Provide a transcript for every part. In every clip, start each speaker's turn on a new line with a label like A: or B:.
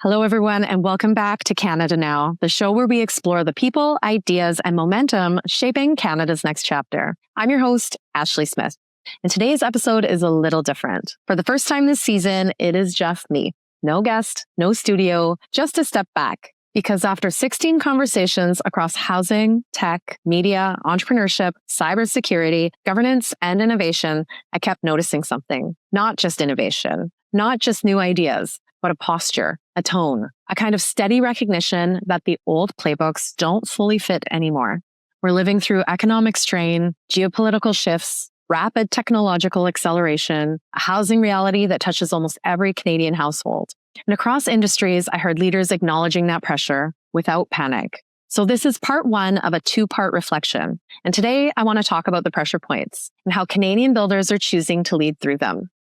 A: Hello, everyone, and welcome back to Canada Now, the show where we explore the people, ideas, and momentum shaping Canada's next chapter. I'm your host, Ashley Smith, and today's episode is a little different. For the first time this season, it is just me. No guest, no studio, just a step back. Because after 16 conversations across housing, tech, media, entrepreneurship, cybersecurity, governance, and innovation, I kept noticing something. Not just innovation, not just new ideas, but a posture, a tone, a kind of steady recognition that the old playbooks don't fully fit anymore. We're living through economic strain, geopolitical shifts, rapid technological acceleration, a housing reality that touches almost every Canadian household. And across industries, I heard leaders acknowledging that pressure without panic. So this is part one of a two-part reflection. And today I want to talk about the pressure points and how Canadian builders are choosing to lead through them.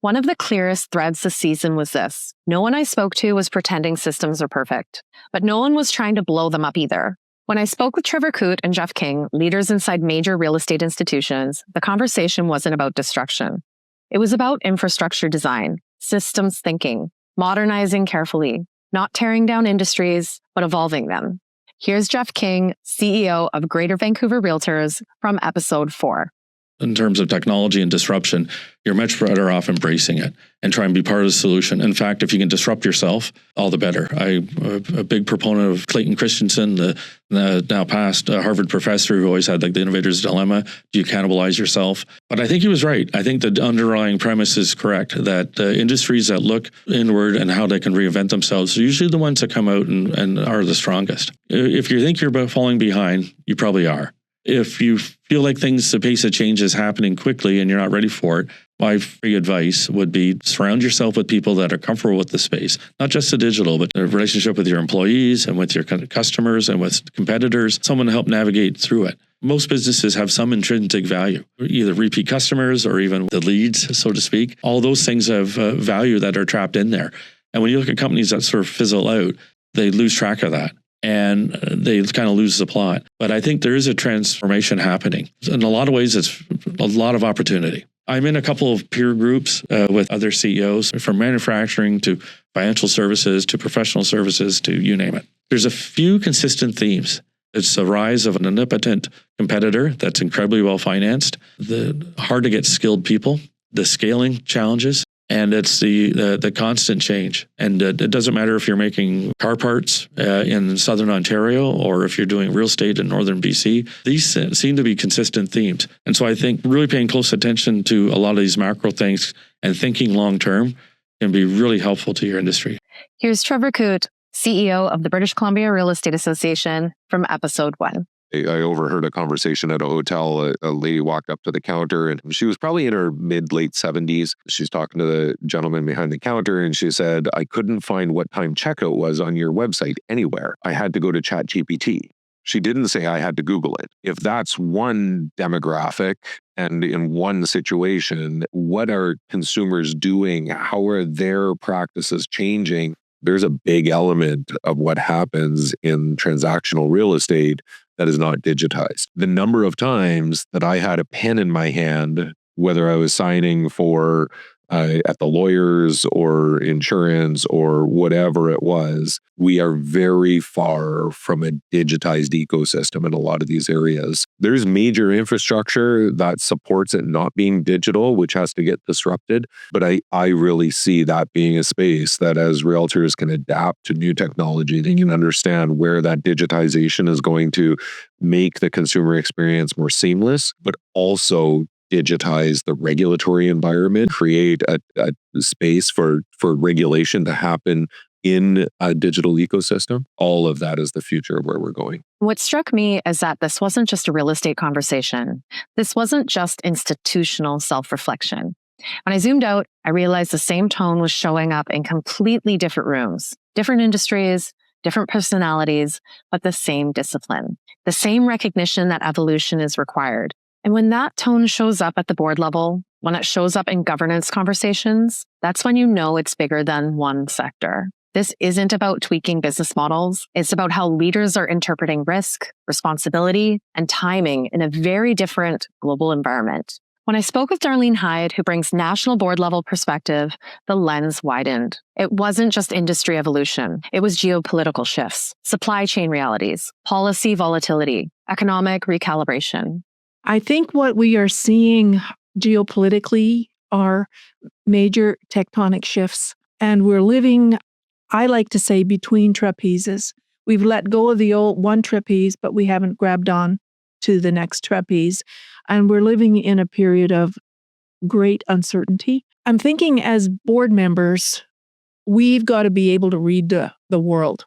A: One of the clearest threads this season was this. No one I spoke to was pretending systems are perfect, but no one was trying to blow them up either. When I spoke with Trevor, Koot, and Jeff King, leaders inside major real estate institutions, the conversation wasn't about destruction. It was about infrastructure design, systems thinking, modernizing carefully, not tearing down industries, but evolving them. Here's Jeff King, CEO of Greater Vancouver Realtors, from episode 4.
B: In terms of technology and disruption, you're much better off embracing it and try and be part of the solution. In fact, if you can disrupt yourself, all the better. I'm a big proponent of Clayton Christensen, the now past Harvard professor who always had like the innovator's dilemma. Do you cannibalize yourself? But I think he was right. I think the underlying premise is correct, that industries that look inward and how they can reinvent themselves are usually the ones that come out and are the strongest. If you think you're falling behind, you probably are. If you feel like the pace of change is happening quickly and you're not ready for it, my free advice would be surround yourself with people that are comfortable with the space, not just the digital, but a relationship with your employees and with your customers and with competitors, someone to help navigate through it. Most businesses have some intrinsic value, either repeat customers or even the leads, so to speak. All those things have value that are trapped in there. And when you look at companies that sort of fizzle out, they lose track of that. And they kind of lose the plot. But I think there is a transformation happening. In a lot of ways, it's a lot of opportunity. I'm in a couple of peer groups with other CEOs, from manufacturing to financial services to professional services to you name it. There's a few consistent themes. It's the rise of an omnipotent competitor that's incredibly well financed, the hard to get skilled people, the scaling challenges, and it's the constant change. And it doesn't matter if you're making car parts in Southern Ontario or if you're doing real estate in Northern BC. These seem to be consistent themes. And so I think really paying close attention to a lot of these macro things and thinking long-term can be really helpful to your industry.
A: Here's Trevor Koot, CEO of the British Columbia Real Estate Association, from episode 1.
C: I overheard a conversation at a hotel. A lady walked up to the counter and she was probably in her mid-late 70s. She's talking to the gentleman behind the counter and she said, I couldn't find what time checkout was on your website anywhere. I had to go to ChatGPT. She didn't say I had to Google it. If that's one demographic and in one situation, what are consumers doing? How are their practices changing? There's a big element of what happens in transactional real estate that is not digitized. The number of times that I had a pen in my hand, whether I was signing for at the lawyers or insurance or whatever it was, we are very far from a digitized ecosystem in a lot of these areas. There's major infrastructure that supports it not being digital, which has to get disrupted. But I really see that being a space that as realtors can adapt to new technology, they can understand where that digitization is going to make the consumer experience more seamless, but also digitize the regulatory environment, create a space for regulation to happen in a digital ecosystem. All of that is the future of where we're going.
A: What struck me is that this wasn't just a real estate conversation. This wasn't just institutional self-reflection. When I zoomed out, I realized the same tone was showing up in completely different rooms, different industries, different personalities, but the same discipline, the same recognition that evolution is required. And when that tone shows up at the board level, when it shows up in governance conversations, that's when you know it's bigger than one sector. This isn't about tweaking business models. It's about how leaders are interpreting risk, responsibility, and timing in a very different global environment. When I spoke with Darlene Hyde, who brings national board level perspective, the lens widened. It wasn't just industry evolution. It was geopolitical shifts, supply chain realities, policy volatility, economic recalibration.
D: I think what we are seeing geopolitically are major tectonic shifts. And we're living, I like to say, between trapezes. We've let go of the old one trapeze, but we haven't grabbed on to the next trapeze. And we're living in a period of great uncertainty. I'm thinking as board members, we've got to be able to read the world,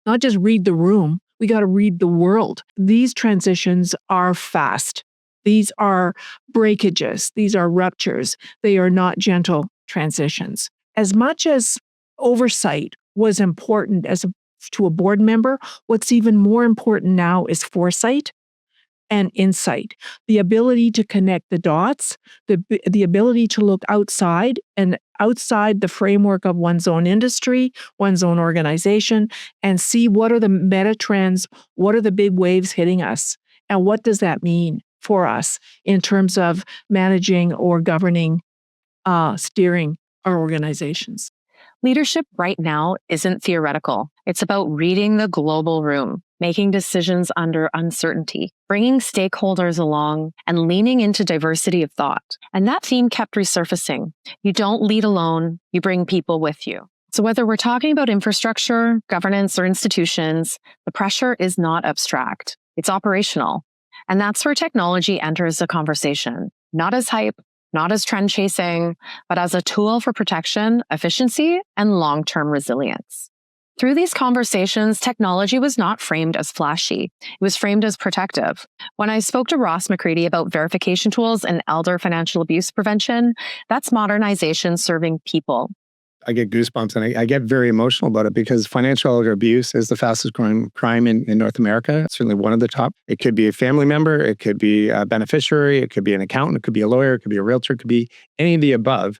D: not just read the room. We got to read the world. These transitions are fast. These are breakages. These are ruptures. They are not gentle transitions. As much as oversight was important to a board member, what's even more important now is foresight and insight, the ability to connect the dots, the ability to look outside the framework of one's own industry, one's own organization, and see what are the meta trends, what are the big waves hitting us, and what does that mean for us in terms of managing or governing, steering our organizations.
A: Leadership right now isn't theoretical. It's about reading the global room, making decisions under uncertainty, bringing stakeholders along, and leaning into diversity of thought. And that theme kept resurfacing. You don't lead alone, you bring people with you. So whether we're talking about infrastructure, governance, or institutions, the pressure is not abstract. It's operational. And that's where technology enters the conversation, not as hype, not as trend chasing, but as a tool for protection, efficiency, and long-term resilience. Through these conversations, technology was not framed as flashy. It was framed as protective. When I spoke to McCredie about verification tools and elder financial abuse prevention, that's modernization serving people.
E: I get goosebumps and I get very emotional about it because financial elder abuse is the fastest growing crime in North America. It's certainly one of the top. It could be a family member, it could be a beneficiary, it could be an accountant, it could be a lawyer, it could be a realtor, it could be any of the above.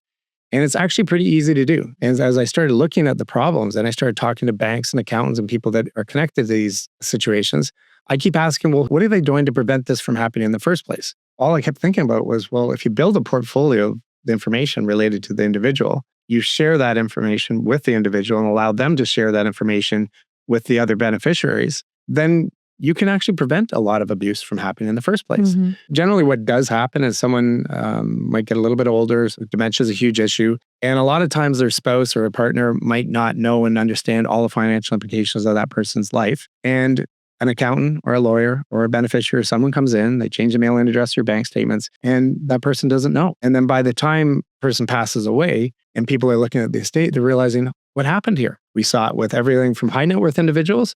E: And it's actually pretty easy to do. And as I started looking at the problems and I started talking to banks and accountants and people that are connected to these situations, I keep asking, well, what are they doing to prevent this from happening in the first place? All I kept thinking about was, well, if you build a portfolio of the information related to the individual, you share that information with the individual and allow them to share that information with the other beneficiaries, then you can actually prevent a lot of abuse from happening in the first place. Mm-hmm. Generally, what does happen is someone might get a little bit older, so dementia is a huge issue, and a lot of times their spouse or a partner might not know and understand all the financial implications of that person's life. And an accountant or a lawyer or a beneficiary or someone comes in, they change the mailing address or your bank statements, and that person doesn't know. And then by the time the person passes away and people are looking at the estate, they're realizing what happened here. We saw it with everything from high net worth individuals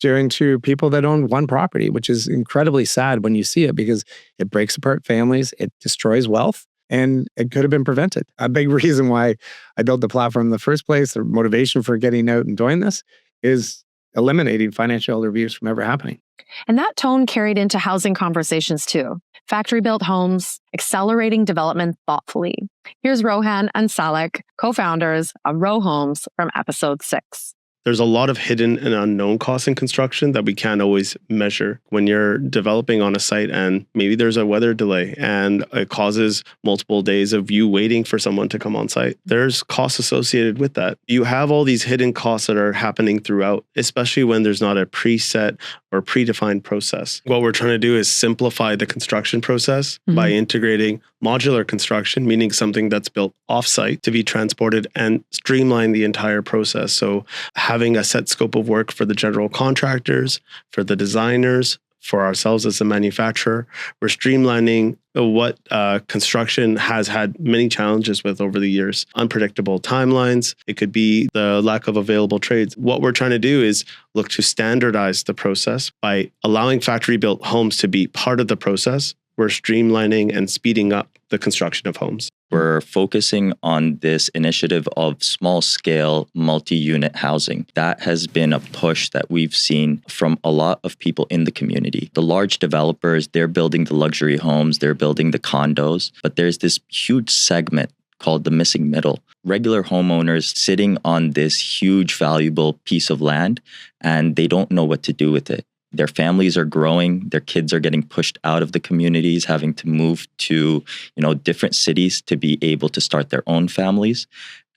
E: to people that own one property, which is incredibly sad when you see it because it breaks apart families, it destroys wealth, and it could have been prevented. A big reason why I built the platform in the first place, the motivation for getting out and doing this is eliminating financial elder abuse from ever happening.
A: And that tone carried into housing conversations too. Factory-built homes, accelerating development thoughtfully. Here's Rohan and Salek, co-founders of Rohe Homes from episode 6.
F: There's a lot of hidden and unknown costs in construction that we can't always measure. When you're developing on a site and maybe there's a weather delay and it causes multiple days of you waiting for someone to come on site, there's costs associated with that. You have all these hidden costs that are happening throughout, especially when there's not a preset or predefined process. What we're trying to do is simplify the construction process by integrating modular construction, meaning something that's built off-site to be transported, and streamline the entire process. So having a set scope of work for the general contractors, for the designers, for ourselves as a manufacturer, we're streamlining what construction has had many challenges with over the years. Unpredictable timelines. It could be the lack of available trades. What we're trying to do is look to standardize the process by allowing factory-built homes to be part of the process. We're streamlining and speeding up the construction of homes.
G: We're focusing on this initiative of small-scale, multi-unit housing. That has been a push that we've seen from a lot of people in the community. The large developers, they're building the luxury homes, they're building the condos, but there's this huge segment called the missing middle. Regular homeowners sitting on this huge, valuable piece of land, and they don't know what to do with it. Their families are growing. Their kids are getting pushed out of the communities, having to move to, different cities to be able to start their own families.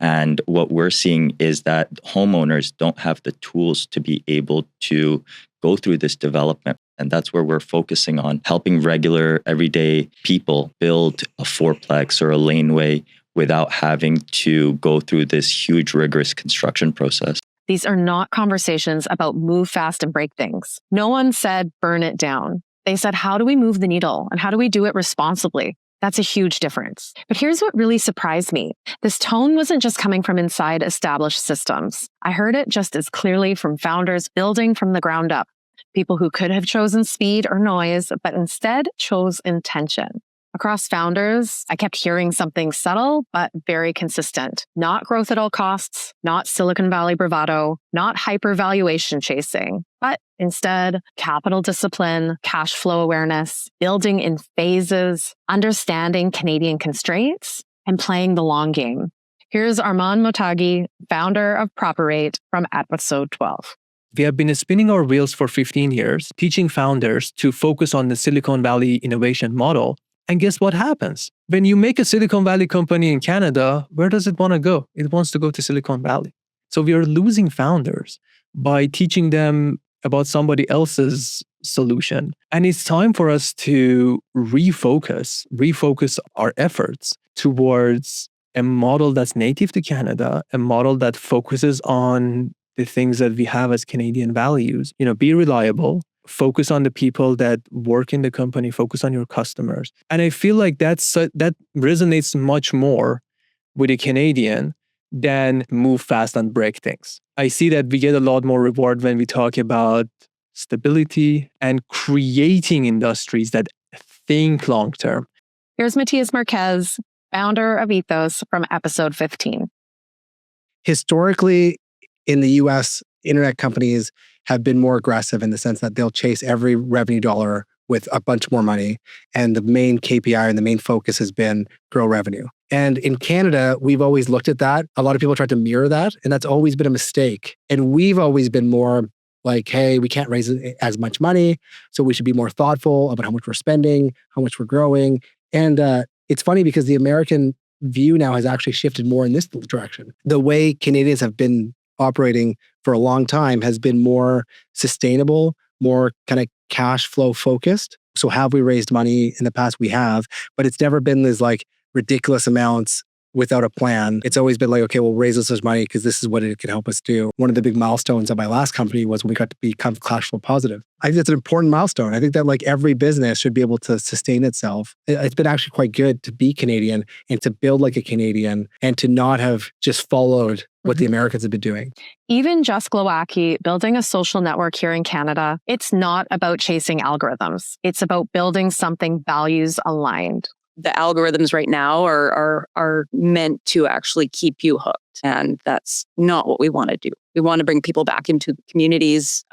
G: And what we're seeing is that homeowners don't have the tools to be able to go through this development. And that's where we're focusing on helping regular, everyday people build a fourplex or a laneway without having to go through this huge, rigorous construction process.
A: These are not conversations about move fast and break things. No one said burn it down. They said, how do we move the needle and how do we do it responsibly? That's a huge difference. But here's what really surprised me. This tone wasn't just coming from inside established systems. I heard it just as clearly from founders building from the ground up. People who could have chosen speed or noise, but instead chose intention. Across founders, I kept hearing something subtle, but very consistent. Not growth at all costs, not Silicon Valley bravado, not hyper-valuation chasing, but instead capital discipline, cash flow awareness, building in phases, understanding Canadian constraints, and playing the long game. Here's Arman Mottaghi, founder of Properate, from episode 12.
H: We have been spinning our wheels for 15 years, teaching founders to focus on the Silicon Valley innovation model. And guess what happens? When you make a Silicon Valley company in Canada, where does it want to go? It wants to go to Silicon Valley. So we are losing founders by teaching them about somebody else's solution. And it's time for us to refocus our efforts towards a model that's native to Canada, a model that focuses on the things that we have as Canadian values. Be reliable, focus on the people that work in the company, focus on your customers. And I feel like that resonates much more with a Canadian than move fast and break things. I see that we get a lot more reward when we talk about stability and creating industries that think long term.
A: Here's Matias Marquez, founder of Ethos, from episode 15.
E: Historically, in the US, internet companies have been more aggressive in the sense that they'll chase every revenue dollar with a bunch more money. And the main KPI and the main focus has been grow revenue. And in Canada, we've always looked at that. A lot of people tried to mirror that, and that's always been a mistake. And we've always been more like, hey, we can't raise as much money, so we should be more thoughtful about how much we're spending, how much we're growing. And it's funny because the American view now has actually shifted more in this direction. The way Canadians have been operating for a long time has been more sustainable, more kind of cash flow focused. So have we raised money in the past? We have, but it's never been these like ridiculous amounts without a plan. It's always been like, okay, we'll raise this much money because this is what it can help us do. One of the big milestones of my last company was when we got to become cash flow positive. I think that's an important milestone. I think that like every business should be able to sustain itself. It's been actually quite good to be Canadian and to build like a Canadian and to not have just followed what the Americans have been doing.
A: Even just Glowacki, building a social network here in Canada, it's not about chasing algorithms. It's about building something values aligned.
I: The algorithms right now are meant to actually keep you hooked. And that's not what we want to do. We want to bring people back into communities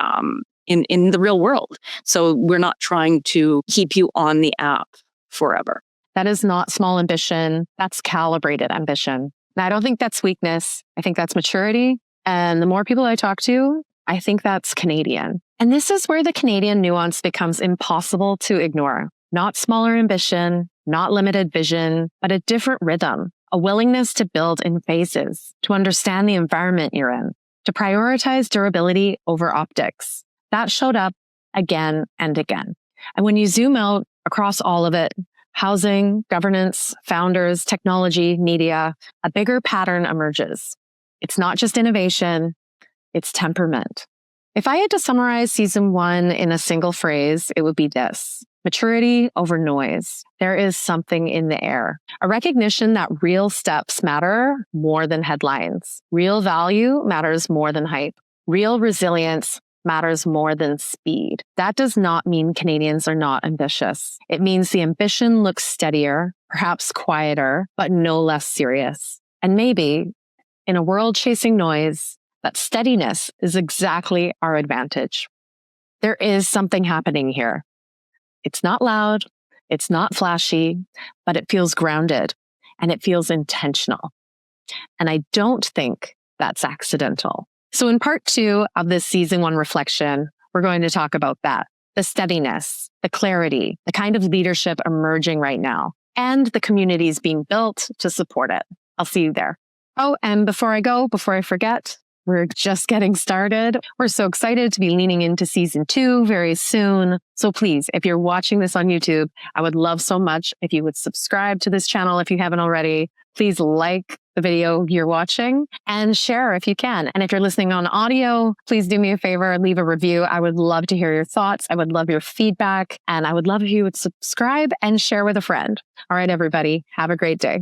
I: in the real world. So we're not trying to keep you on the app forever.
A: That is not small ambition. That's calibrated ambition. And I don't think that's weakness. I think that's maturity. And the more people I talk to, I think that's Canadian. And this is where the Canadian nuance becomes impossible to ignore. Not smaller ambition, not limited vision, but a different rhythm, a willingness to build in phases, to understand the environment you're in, to prioritize durability over optics. That showed up again and again. And when you zoom out across all of it, housing, governance, founders, technology, media, a bigger pattern emerges. It's not just innovation, it's temperament. If I had to summarize season 1 in a single phrase, it would be this: maturity over noise. There is something in the air. A recognition that real steps matter more than headlines. Real value matters more than hype. Real resilience matters more than speed. That does not mean Canadians are not ambitious. It means the ambition looks steadier, perhaps quieter, but no less serious. And maybe, in a world chasing noise, that steadiness is exactly our advantage. There is something happening here. It's not loud, it's not flashy, but it feels grounded and it feels intentional. And I don't think that's accidental. So in part 2 of this season 1 reflection, we're going to talk about that. The steadiness, the clarity, the kind of leadership emerging right now, and the communities being built to support it. I'll see you there. Oh, and before I forget, we're just getting started. We're so excited to be leaning into season 2 very soon. So please, if you're watching this on YouTube, I would love so much if you would subscribe to this channel if you haven't already. Please like the video you're watching and share if you can. And if you're listening on audio, please do me a favor, leave a review. I would love to hear your thoughts. I would love your feedback. And I would love if you would subscribe and share with a friend. All right, everybody, have a great day.